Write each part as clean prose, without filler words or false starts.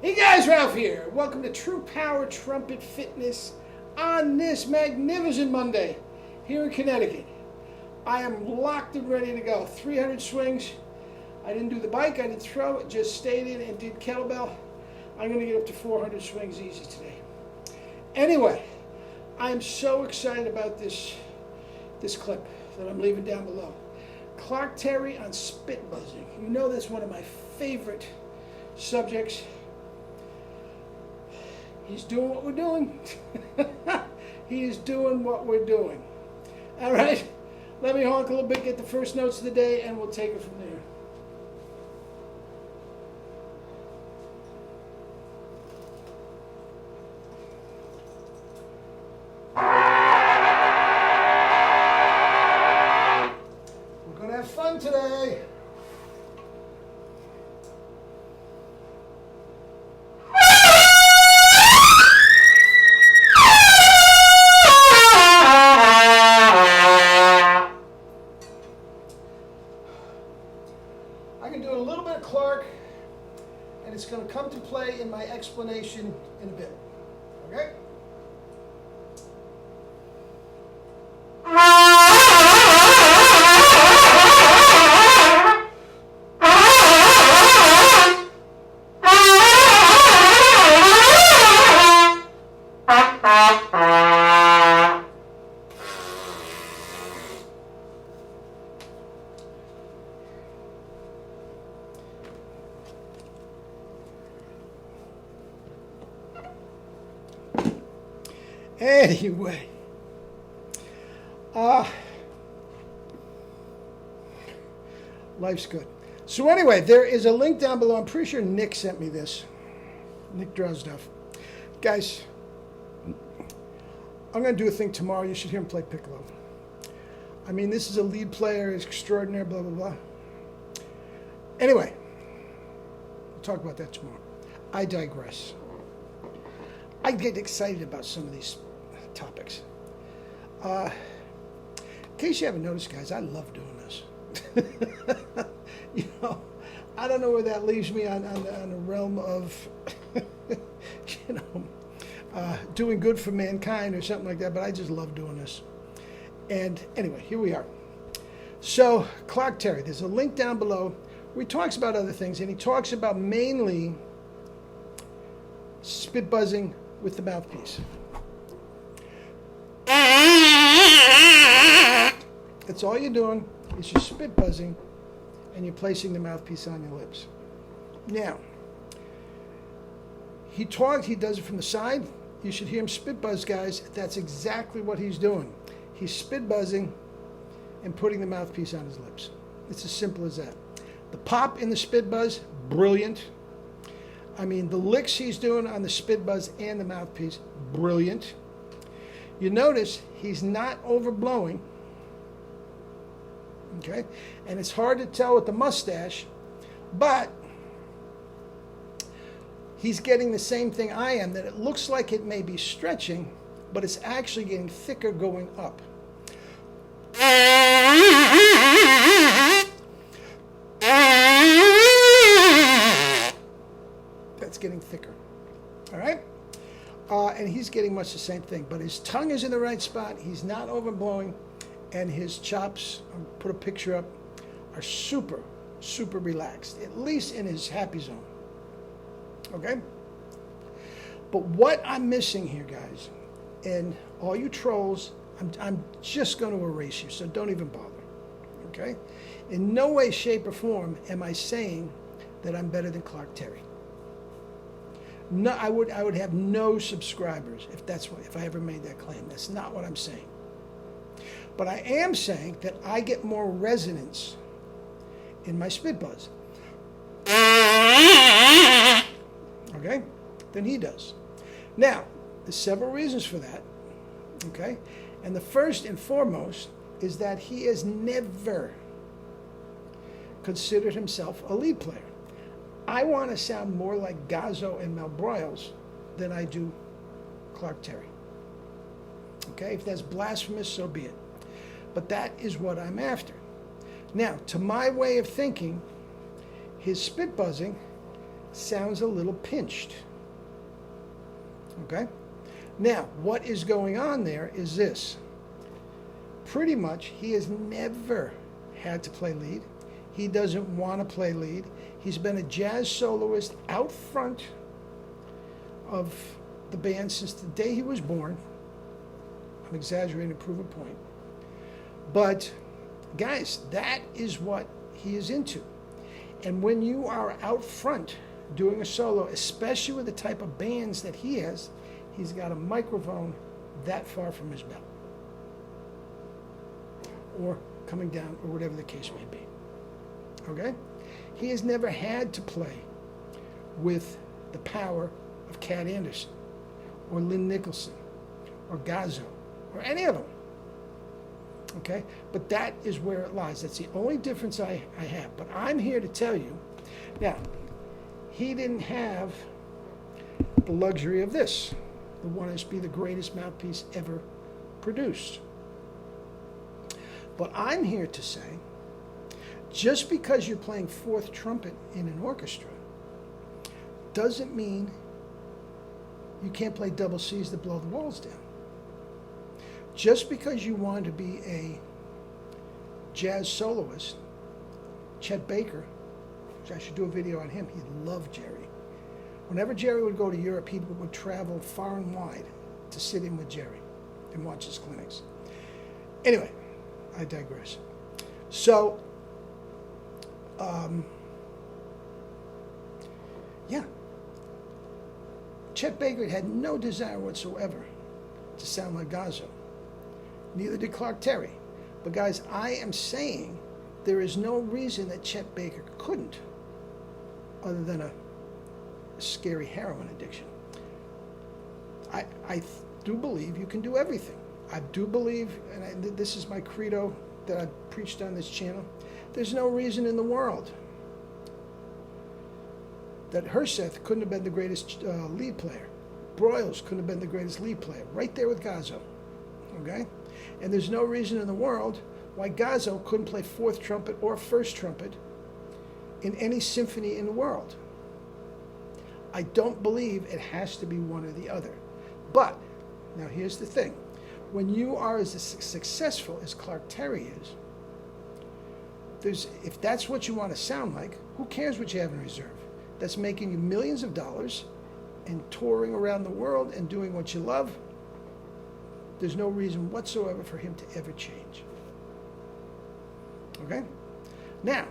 Hey guys, Ralph here. Welcome to True Power Trumpet Fitness on this magnificent Monday here in Connecticut. I am locked and ready to go. 300 swings. I didn't do the bike, I didn't throw it, just stayed in and did kettlebell. I'm going to get up to 400 swings easy today. Anyway, I'm so excited about this clip that I'm leaving down below. Clark Terry on spit buzzing. You know that's one of my favorite subjects. He's doing what we're doing. He is doing what we're doing. All right, let me honk a little bit, get the first notes of the day, and we'll take it from there. We're going to have fun today. I can do a little bit of Clark, and it's going to come to play in my explanation in a bit. Okay? Anyway, life's good. So anyway, there is a link down below. I'm pretty sure Nick sent me this. Nick Drozdov. Guys, I'm going to do a thing tomorrow. You should hear him play piccolo. I mean, this is a lead player. It's extraordinary, blah, blah, blah. Anyway, we'll talk about that tomorrow. I digress. I get excited about some of these topics. In case you haven't noticed, guys, I love doing this. You know, I don't know where that leaves me on the realm of, you know, doing good for mankind or something like that, but I just love doing this. And anyway, here we are. So, Clark Terry, there's a link down below where he talks about other things, and he talks about mainly spit buzzing with the mouthpiece. That's all you're doing is you're spit buzzing and you're placing the mouthpiece on your lips. Now, he does it from the side. You should hear him spit buzz, guys. That's exactly what he's doing. He's spit buzzing and putting the mouthpiece on his lips. It's as simple as that. The pop in the spit buzz, brilliant. I mean, the licks he's doing on the spit buzz and the mouthpiece, brilliant. You notice he's not overblowing, okay? And it's hard to tell with the mustache, but he's getting the same thing I am, that it looks like it may be stretching, but it's actually getting thicker going up. That's getting thicker. All right? And he's getting much the same thing, but his tongue is in the right spot. He's not overblowing, and his chops, I'll put a picture up, are super, super relaxed, at least in his happy zone. Okay? But what I'm missing here, guys, and all you trolls, I'm just going to erase you, so don't even bother. Okay? In no way, shape, or form am I saying that I'm better than Clark Terry. No, I would have no subscribers if I ever made that claim. That's not what I'm saying. But I am saying that I get more resonance in my spit buzz, okay, than he does. Now, there's several reasons for that, okay? And the first and foremost is that he has never considered himself a lead player. I want to sound more like Gazzo and Mel Broyles than I do Clark Terry. Okay, if that's blasphemous, so be it. But that is what I'm after. Now, to my way of thinking, his spit buzzing sounds a little pinched. Okay? Now, what is going on there is this. Pretty much, he has never had to play lead. He doesn't want to play lead. He's been a jazz soloist out front of the band since the day he was born. I'm exaggerating to prove a point. But, guys, that is what he is into. And when you are out front doing a solo, especially with the type of bands that he has, he's got a microphone that far from his belt. Or coming down, or whatever the case may be. Okay? He has never had to play with the power of Cat Anderson, or Lynn Nicholson, or Gazzo, or any of them. Okay? But that is where it lies. That's the only difference I have. But I'm here to tell you, now, he didn't have the luxury of this, the 1SB, the greatest mouthpiece ever produced. But I'm here to say, just because you're playing fourth trumpet in an orchestra doesn't mean you can't play double C's that blow the walls down. Just because you want to be a jazz soloist, Chet Baker, which I should do a video on him, he loved Jerry. Whenever Jerry would go to Europe, he would travel far and wide to sit in with Jerry and watch his clinics. Anyway, I digress. So, yeah. Chet Baker had no desire whatsoever to sound like Gazzo. Neither did Clark Terry. But guys, I am saying there is no reason that Chet Baker couldn't, other than a scary heroin addiction. I do believe you can do everything. I do believe, and this is my credo that I preached on this channel, there's no reason in the world that Herseth couldn't have been the greatest lead player. Broyles couldn't have been the greatest lead player. Right there with Gazzo. Okay? And there's no reason in the world why Gazzo couldn't play fourth trumpet or first trumpet in any symphony in the world. I don't believe it has to be one or the other. But, now here's the thing. When you are as successful as Clark Terry is, if that's what you want to sound like, who cares what you have in reserve? That's making you millions of dollars and touring around the world and doing what you love. There's no reason whatsoever for him to ever change. Okay? Now,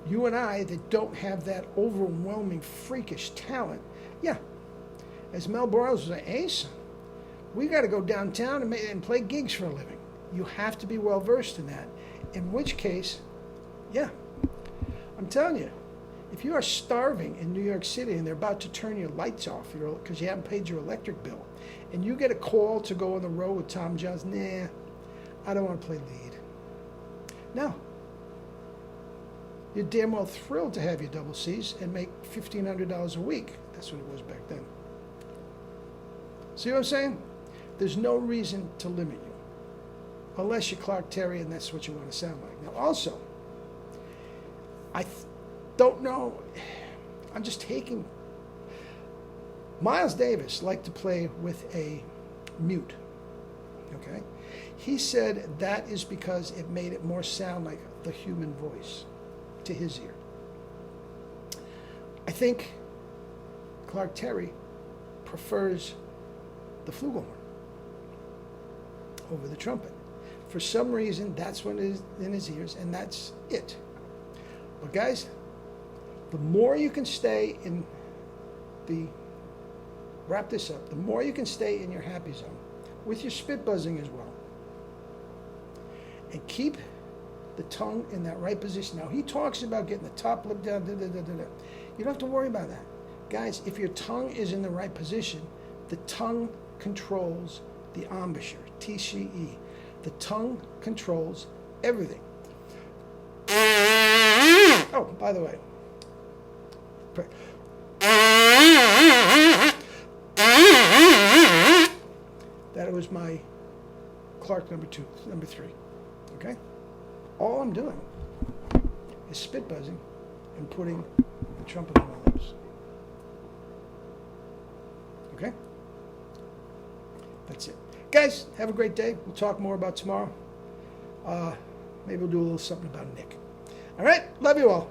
you and I that don't have that overwhelming, freakish talent, yeah, as Mel Broyles was an ace, we got to go downtown and play gigs for a living. You have to be well versed in that. In which case, yeah, I'm telling you, if you are starving in New York City and they're about to turn your lights off because you haven't paid your electric bill, and you get a call to go on the road with Tom Jones, nah, I don't want to play lead. No. You're damn well thrilled to have your double C's and make $1,500 a week. That's what it was back then. See what I'm saying? There's no reason to limit you. Unless you're Clark Terry and that's what you want to sound like. Now also, I don't know, I'm just taking, Miles Davis liked to play with a mute, okay? He said that is because it made it more sound like the human voice to his ear. I think Clark Terry prefers the flugelhorn over the trumpet. For some reason, that's what is in his ears, and that's it. But guys, the more you can stay in wrap this up, the more you can stay in your happy zone, with your spit buzzing as well, and keep the tongue in that right position. Now, he talks about getting the top lip down, You don't have to worry about that. Guys, if your tongue is in the right position, the tongue controls the embouchure, TCE. The tongue controls everything. Oh, by the way. That was my Clark number 3. Okay? All I'm doing is spit buzzing and putting trumpet on my lips. Okay? That's it. Guys, have a great day. We'll talk more about tomorrow. Maybe we'll do a little something about Nick. All right? Love you all.